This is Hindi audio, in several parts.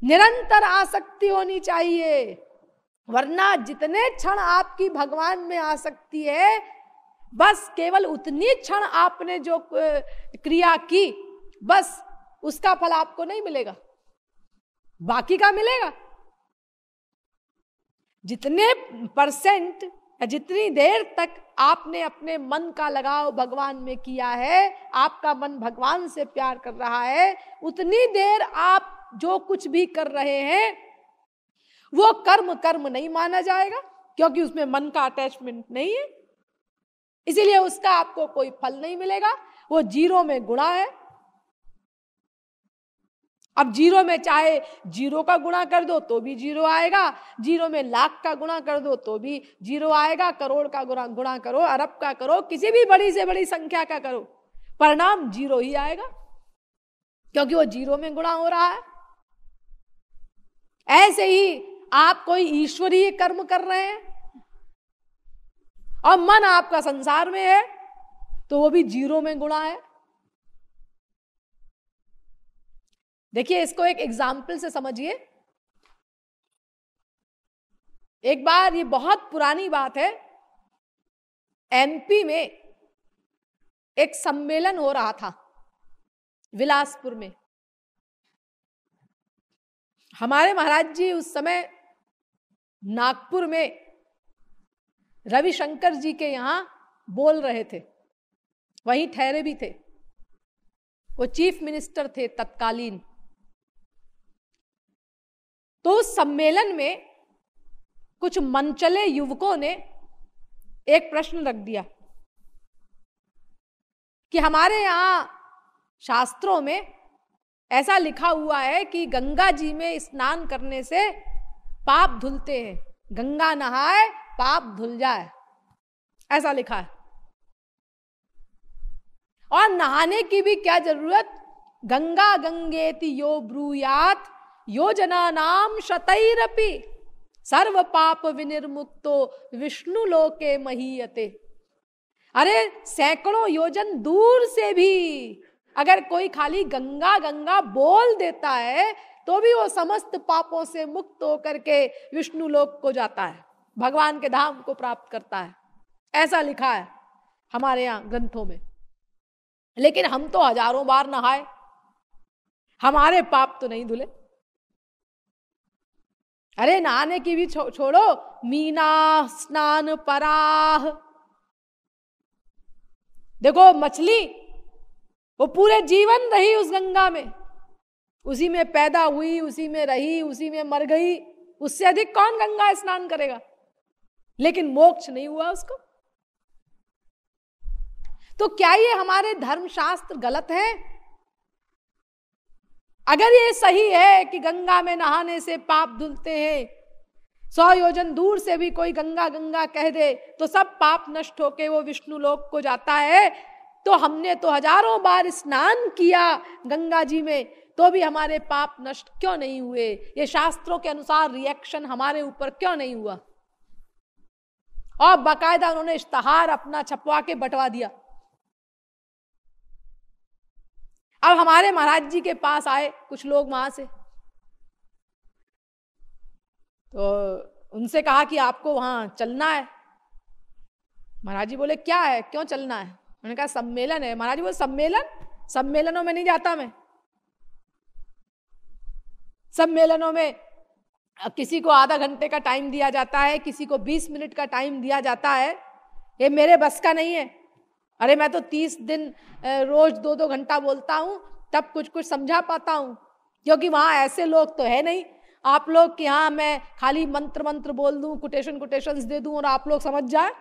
निरंतर आसक्ति होनी चाहिए, वरना जितने क्षण आपकी भगवान में आसक्ति है, बस केवल उतनी क्षण आपने जो क्रिया की, बस उसका फल आपको नहीं मिलेगा, बाकी का मिलेगा। जितने परसेंट या जितनी देर तक आपने अपने मन का लगाव भगवान में किया है, आपका मन भगवान से प्यार कर रहा है, उतनी देर आप जो कुछ भी कर रहे हैं वो कर्म कर्म नहीं माना जाएगा, क्योंकि उसमें मन का अटैचमेंट नहीं है, इसीलिए उसका आपको कोई फल नहीं मिलेगा, वो जीरो में गुणा है। अब जीरो में चाहे जीरो का गुणा कर दो तो भी जीरो आएगा, जीरो में लाख का गुणा कर दो तो भी जीरो आएगा, करोड़ का गुणा करो, अरब का करो, किसी भी बड़ी से बड़ी संख्या का करो, परिणाम जीरो ही आएगा, क्योंकि वो जीरो में गुणा हो रहा है। ऐसे ही आप कोई ईश्वरीय कर्म कर रहे हैं और मन आपका संसार में है, तो वो भी जीरो में गुणा है। देखिए, इसको एक एग्जाम्पल से समझिए। एक बार, ये बहुत पुरानी बात है, एमपी में एक सम्मेलन हो रहा था विलासपुर में। हमारे महाराज जी उस समय नागपुर में रविशंकर जी के यहां बोल रहे थे, वहीं ठहरे भी थे, वो चीफ मिनिस्टर थे तत्कालीन। तो उस सम्मेलन में कुछ मनचले युवकों ने एक प्रश्न रख दिया कि हमारे यहां शास्त्रों में ऐसा लिखा हुआ है कि गंगा जी में स्नान करने से पाप धुलते हैं, गंगा नहाए पाप धुल जाए, ऐसा लिखा है। और नहाने की भी क्या जरूरत, गंगा गंगेति यो ब्रूयात योजना नाम शतैरपि सर्व पाप विनिर्मुक्तो विष्णु लोके महीयते। अरे सैकड़ों योजन दूर से भी अगर कोई खाली गंगा गंगा बोल देता है तो भी वो समस्त पापों से मुक्त होकर के विष्णु लोक को जाता है, भगवान के धाम को प्राप्त करता है, ऐसा लिखा है हमारे यहाँ ग्रंथों में। लेकिन हम तो हजारों बार नहाए, हमारे पाप तो नहीं धुले। अरे नहाने की भी छोड़ो, मीना स्नान पराह, देखो मछली वो पूरे जीवन रही उस गंगा में, उसी में पैदा हुई, उसी में रही, उसी में मर गई, उससे अधिक कौन गंगा स्नान करेगा, लेकिन मोक्ष नहीं हुआ उसको। तो क्या ये हमारे धर्मशास्त्र गलत है? अगर ये सही है कि गंगा में नहाने से पाप धुलते हैं, 100 योजन दूर से भी कोई गंगा गंगा कह दे तो सब पाप नष्ट होके वो विष्णु लोक को जाता है, तो हमने तो हजारों बार स्नान किया गंगा जी में, तो भी हमारे पाप नष्ट क्यों नहीं हुए? ये शास्त्रों के अनुसार रिएक्शन हमारे ऊपर क्यों नहीं हुआ? और बाकायदा उन्होंने इश्तहार अपना छपवा के बंटवा दिया। अब हमारे महाराज जी के पास आए कुछ लोग वहां से, तो उनसे कहा कि आपको वहां चलना है। महाराज जी बोले क्या है, क्यों चलना है? मैंने कहा सम्मेलन है। महाराज जी बोले सम्मेलन, सम्मेलनों में नहीं जाता मैं। सम्मेलनों में किसी को आधा घंटे का टाइम दिया जाता है, किसी को 20 मिनट का टाइम दिया जाता है, ये मेरे बस का नहीं है। अरे मैं तो 30 दिन रोज 2-2 घंटा बोलता हूं, तब कुछ कुछ समझा पाता हूं, क्योंकि वहां ऐसे लोग तो है नहीं आप लोग कि हाँ मैं खाली मंत्र मंत्र बोल दूं, कोटेशंस दे दूं और आप लोग समझ जाए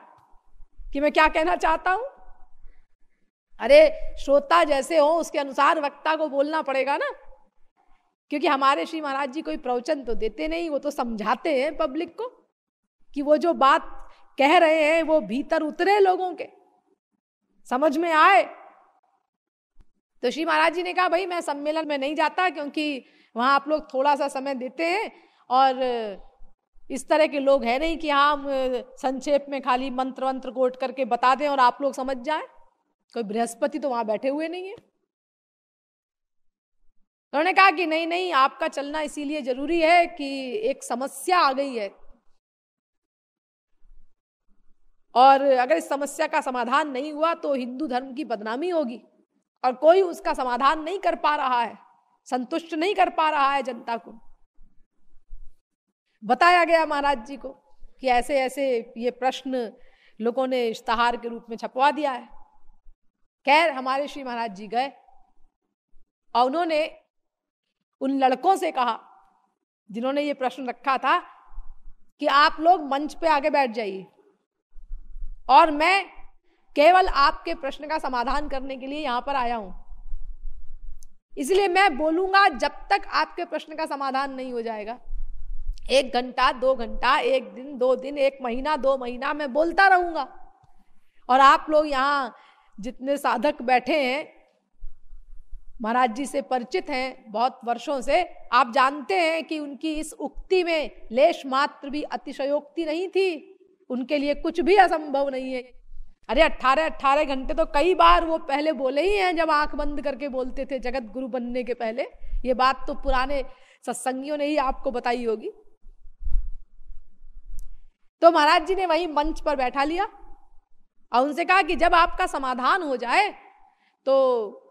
कि मैं क्या कहना चाहता हूं। अरे श्रोता जैसे हो उसके अनुसार वक्ता को बोलना पड़ेगा ना, क्योंकि हमारे श्री महाराज जी कोई प्रवचन तो देते नहीं, वो तो समझाते हैं पब्लिक को कि वो जो बात कह रहे हैं वो भीतर उतरे, लोगों के समझ में आए। तो श्री महाराज जी ने कहा भाई मैं सम्मेलन में नहीं जाता, क्योंकि वहां आप लोग थोड़ा सा समय देते हैं और इस तरह के लोग हैं नहीं कि हाँ संक्षेप में खाली मंत्र मंत्र कोट करके बता दें और आप लोग समझ जाएं। कोई बृहस्पति तो वहां बैठे हुए नहीं है। उन्होंने कहा कि नहीं नहीं, आपका चलना इसीलिए जरूरी है कि एक समस्या आ गई है, और अगर इस समस्या का समाधान नहीं हुआ तो हिंदू धर्म की बदनामी होगी, और कोई उसका समाधान नहीं कर पा रहा है, संतुष्ट नहीं कर पा रहा है जनता को। बताया गया महाराज जी को कि ऐसे ऐसे ये प्रश्न लोगों ने इश्तहार के रूप में छपवा दिया है। खैर हमारे श्री महाराज जी गए और उन्होंने उन लड़कों से कहा जिन्होंने ये प्रश्न रखा था कि आप लोग मंच पे आगे बैठ जाइए और मैं केवल आपके प्रश्न का समाधान करने के लिए यहां पर आया हूं, इसलिए मैं बोलूंगा जब तक आपके प्रश्न का समाधान नहीं हो जाएगा। 1 घंटा 2 घंटा, 1 दिन 2 दिन, 1 महीना 2 महीना मैं बोलता रहूंगा। और आप लोग यहाँ जितने साधक बैठे हैं, महाराज जी से परिचित हैं बहुत वर्षों से, आप जानते हैं कि उनकी इस उक्ति में लेश मात्र भी अतिशयोक्ति नहीं थी। उनके लिए कुछ भी असंभव नहीं है। अरे 18 घंटे तो कई बार वो पहले बोले ही हैं, जब आंख बंद करके बोलते थे जगत गुरु बनने के पहले। ये बात तो पुराने सत्संगियों ने ही आपको बताई होगी। तो महाराज जी ने वही मंच पर बैठा लिया और उनसे कहा कि जब आपका समाधान हो जाए तो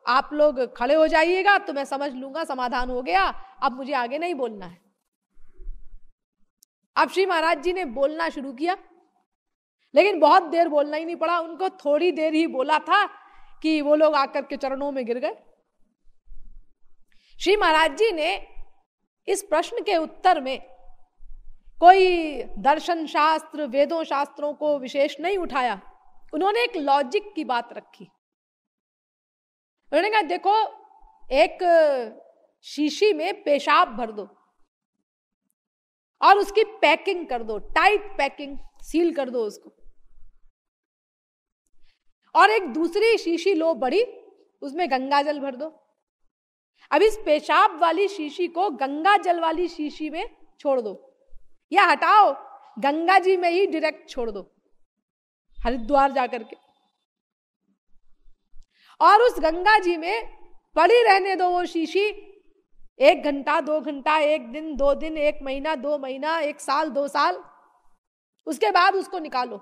आप लोग खड़े हो जाइएगा, तो मैं समझ लूंगा समाधान हो गया, अब मुझे आगे नहीं बोलना है। अब श्री महाराज जी ने बोलना शुरू किया, लेकिन बहुत देर बोलना ही नहीं पड़ा उनको। थोड़ी देर ही बोला था कि वो लोग आकर के चरणों में गिर गए। श्री महाराज जी ने इस प्रश्न के उत्तर में कोई दर्शन शास्त्र, वेदों शास्त्रों को विशेष नहीं उठाया। उन्होंने एक लॉजिक की बात रखी। उन्होंने कहा देखो, एक शीशी में पेशाब भर दो और उसकी पैकिंग कर दो, टाइट पैकिंग, सील कर दो उसको, और एक दूसरी शीशी लो बड़ी, उसमें गंगा जल भर दो। अब इस पेशाब वाली शीशी को गंगा जल वाली शीशी में छोड़ दो, या हटाओ गंगा जी में ही डायरेक्ट छोड़ दो, हरिद्वार जाकर के, और उस गंगा जी में पड़ी रहने दो वो शीशी 1 घंटा 2 घंटा, 1 दिन 2 दिन, 1 महीना 2 महीना, 1 साल 2 साल। उसके बाद उसको निकालो,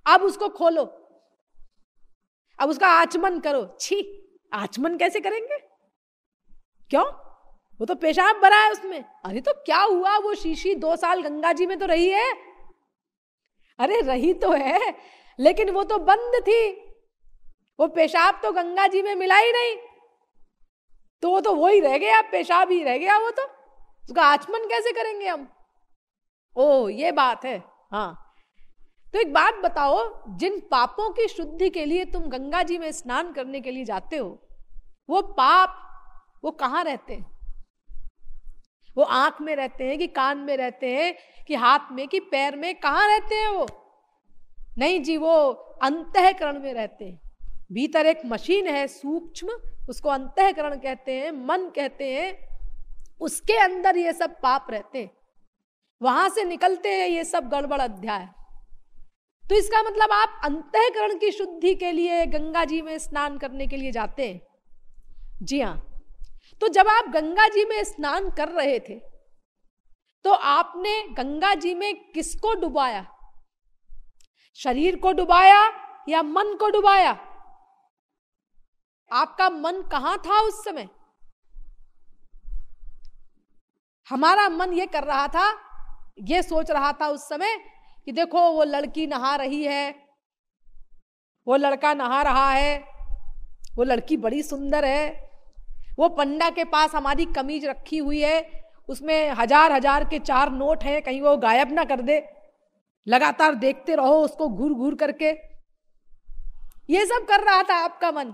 अब उसको खोलो, अब उसका आचमन करो। छी, आचमन कैसे करेंगे? क्यों? वो तो पेशाब भरा है उसमें। अरे तो क्या हुआ, वो शीशी 2 साल गंगा जी में तो रही है। अरे रही तो है, लेकिन वो तो बंद थी, वो पेशाब तो गंगा जी में मिला ही नहीं, तो वो तो वही रह गया, पेशाब ही रह गया। वो तो उसका आचमन कैसे करेंगे हम? ओ ये बात है। हाँ, तो एक बात बताओ, जिन पापों की शुद्धि के लिए तुम गंगा जी में स्नान करने के लिए जाते हो, वो पाप वो कहाँ रहते हैं? वो आंख में रहते हैं कि कान में रहते हैं कि हाथ में कि पैर में? कहाँ रहते हैं वो? नहीं जी, वो अंतःकरण में रहते हैं। भीतर एक मशीन है सूक्ष्म, उसको अंतःकरण कहते हैं, मन कहते हैं, उसके अंदर ये सब पाप रहते हैं, वहां से निकलते हैं ये सब गड़बड़ अध्याय। तो इसका मतलब आप अंतःकरण की शुद्धि के लिए गंगा जी में स्नान करने के लिए जाते हैं। जी हाँ, तो जब आप गंगा जी में स्नान कर रहे थे तो आपने गंगा जी में किसको डुबाया? शरीर को डुबाया या मन को डुबाया? आपका मन कहां था उस समय? हमारा मन ये कर रहा था, ये सोच रहा था उस समय कि देखो वो लड़की नहा रही है, वो लड़का नहा रहा है, वो लड़की बड़ी सुंदर है, वो पंडा के पास हमारी कमीज रखी हुई है, उसमें 1000 के 4 नोट हैं, कहीं वो गायब ना कर दे, लगातार देखते रहो उसको घूर घूर करके। ये सब कर रहा था आपका मन,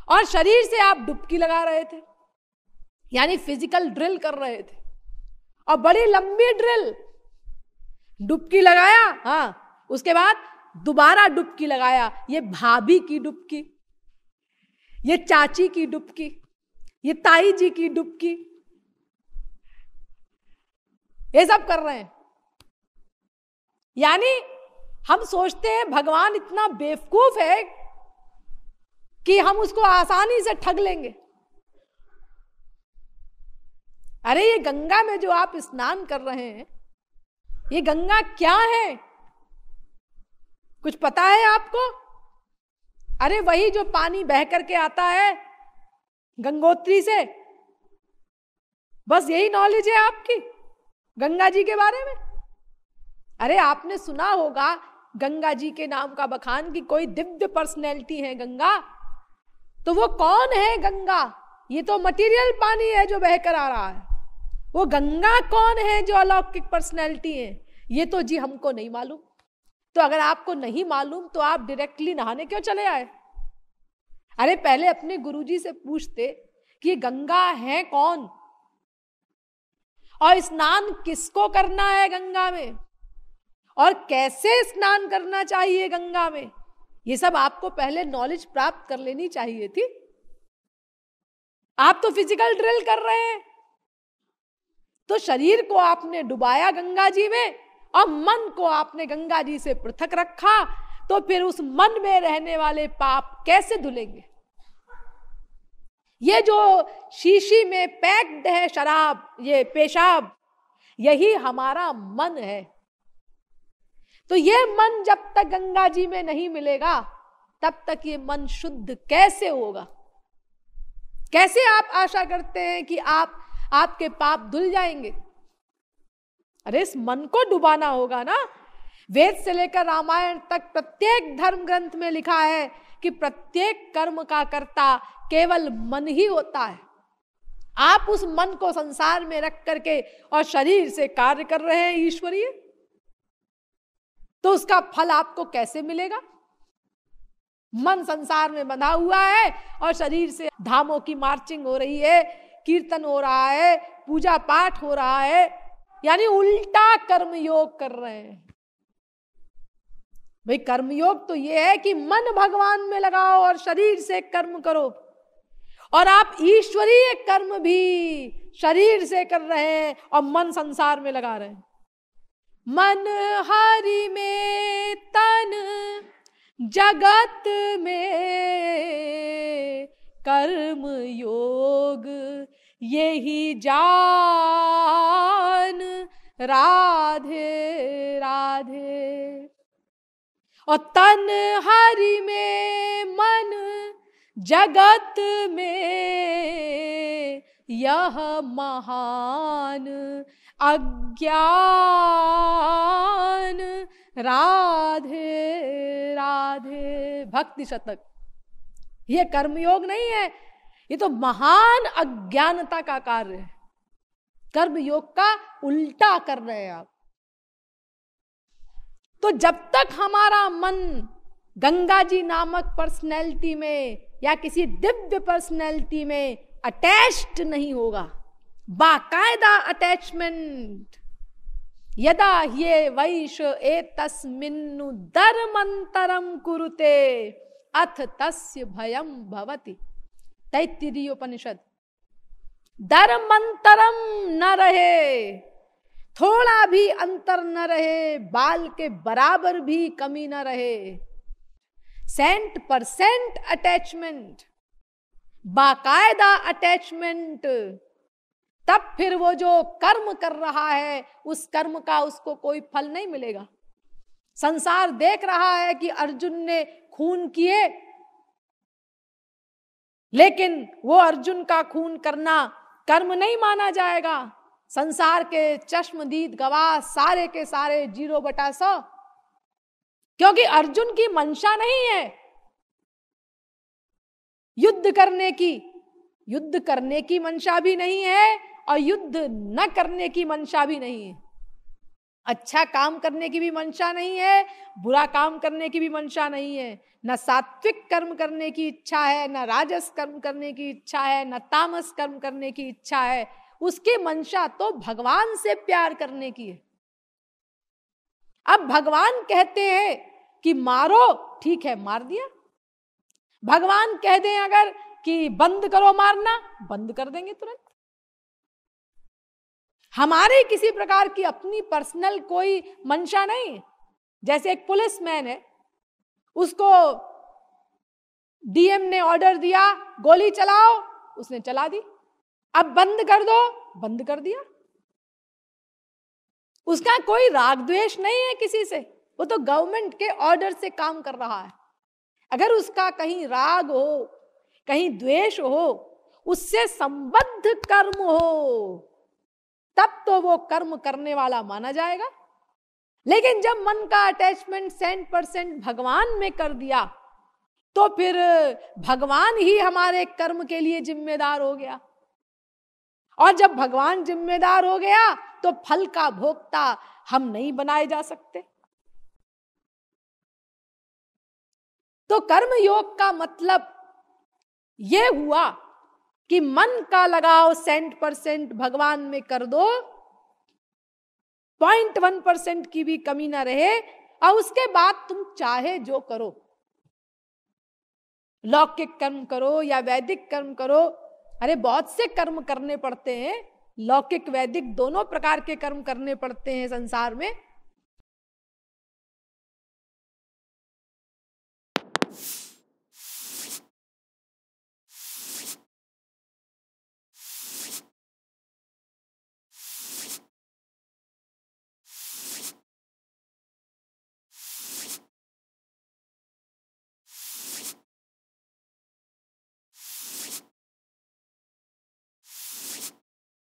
और शरीर से आप डुबकी लगा रहे थे, यानी फिजिकल ड्रिल कर रहे थे, और बड़ी लंबी ड्रिल। डुबकी लगाया, हाँ, उसके बाद दोबारा डुबकी लगाया। ये भाभी की डुबकी, ये चाची की डुबकी, ये ताई जी की डुबकी, ये सब कर रहे हैं। यानी हम सोचते हैं भगवान इतना बेवकूफ है कि कि हम उसको आसानी से ठग लेंगे। अरे ये गंगा में जो आप स्नान कर रहे हैं, ये गंगा क्या है? कुछ पता है आपको? अरे वही जो पानी बह करके आता है गंगोत्री से, बस यही नॉलेज है आपकी गंगा जी के बारे में। अरे आपने सुना होगा गंगा जी के नाम का बखान कि कोई दिव्य पर्सनैलिटी है गंगा। तो वो कौन है गंगा? ये तो मटेरियल पानी है जो बहकर आ रहा है। वो गंगा कौन है जो अलौकिक पर्सनैलिटी है? ये तो जी हमको नहीं मालूम। तो अगर आपको नहीं मालूम तो आप डायरेक्टली नहाने क्यों चले आए? अरे पहले अपने गुरुजी से पूछते कि ये गंगा है कौन, और स्नान किसको करना है गंगा में, और कैसे स्नान करना चाहिए गंगा में। ये सब आपको पहले नॉलेज प्राप्त कर लेनी चाहिए थी। आप तो फिजिकल ड्रिल कर रहे हैं। तो शरीर को आपने डुबाया गंगा जी में और मन को आपने गंगा जी से पृथक रखा, तो फिर उस मन में रहने वाले पाप कैसे धुलेंगे? ये जो शीशी में पैक्ड है शराब, ये पेशाब, यही हमारा मन है। तो ये मन जब तक गंगा जी में नहीं मिलेगा तब तक ये मन शुद्ध कैसे होगा? कैसे आप आशा करते हैं कि आपके पाप धुल जाएंगे? अरे इस मन को डुबाना होगा ना। वेद से लेकर रामायण तक प्रत्येक धर्म ग्रंथ में लिखा है कि प्रत्येक कर्म का कर्ता केवल मन ही होता है। आप उस मन को संसार में रख करके और शरीर से कार्य कर रहे हैं ईश्वरीय, तो उसका फल आपको कैसे मिलेगा? मन संसार में बंधा हुआ है और शरीर से धामों की मार्चिंग हो रही है, कीर्तन हो रहा है, पूजा पाठ हो रहा है, यानी उल्टा कर्म योग कर रहे हैं। भाई कर्मयोग तो ये है कि मन भगवान में लगाओ और शरीर से कर्म करो, और आप ईश्वरीय कर्म भी शरीर से कर रहे हैं और मन संसार में लगा रहे हैं। मन हरि में तन जगत में कर्म योग यही जान राधे राधे। और तन हरि में मन जगत में यह महान अज्ञान राधे राधे। भक्ति शतक। ये कर्मयोग नहीं है, ये तो महान अज्ञानता का कार्य है। कर्मयोग का उल्टा कर रहे हैं आप। तो जब तक हमारा मन गंगा जी नामक पर्सनैलिटी में या किसी दिव्य पर्सनैलिटी में अटैच्ड नहीं होगा, बाकायदा अटैचमेंट, यदा ये वैश एतस्मिन्नु धर्मंतरम कुरुते अथ तस्य भयम भवति। तैत्तिरीय उपनिषद। धर्मंतरम न रहे, थोड़ा भी अंतर न रहे, बाल के बराबर भी कमी न रहे, 100% अटैचमेंट, बाकायदा अटैचमेंट, तब फिर वो जो कर्म कर रहा है उस कर्म का उसको कोई फल नहीं मिलेगा। संसार देख रहा है कि अर्जुन ने खून किए, लेकिन वो अर्जुन का खून करना कर्म नहीं माना जाएगा। संसार के चश्मदीद गवाह सारे के सारे 0/100, क्योंकि अर्जुन की मंशा नहीं है युद्ध करने की, युद्ध करने की मंशा भी नहीं है और युद्ध न करने की मंशा भी नहीं है। अच्छा काम करने की भी मंशा नहीं है, बुरा काम करने की भी मंशा नहीं है। न सात्विक कर्म करने की इच्छा है, न राजस कर्म करने की इच्छा है, न तामस कर्म करने की इच्छा है। उसकी मंशा तो भगवान से प्यार करने की है। अब भगवान कहते हैं कि मारो, ठीक है मार दिया। भगवान कह दें अगर कि बंद करो मारना, बंद कर देंगे तुरंत। हमारे किसी प्रकार की अपनी पर्सनल कोई मंशा नहीं। जैसे एक पुलिसमैन है, उसको डीएम ने ऑर्डर दिया गोली चलाओ, उसने चला दी। अब बंद कर दो, बंद कर दिया। उसका कोई राग द्वेष नहीं है किसी से, वो तो गवर्नमेंट के ऑर्डर से काम कर रहा है। अगर उसका कहीं राग हो, कहीं द्वेष हो, उससे संबद्ध कर्म हो, तब तो वो कर्म करने वाला माना जाएगा। लेकिन जब मन का अटैचमेंट 100% भगवान में कर दिया, तो फिर भगवान ही हमारे कर्म के लिए जिम्मेदार हो गया। और जब भगवान जिम्मेदार हो गया तो फल का भोक्ता हम नहीं बनाए जा सकते। तो कर्म योग का मतलब यह हुआ कि मन का लगाव 100% भगवान में कर दो, 0.1% की भी कमी ना रहे, और उसके बाद तुम चाहे जो करो, लौकिक कर्म करो या वैदिक कर्म करो। अरे बहुत से कर्म करने पड़ते हैं, लौकिक वैदिक दोनों प्रकार के कर्म करने पड़ते हैं संसार में।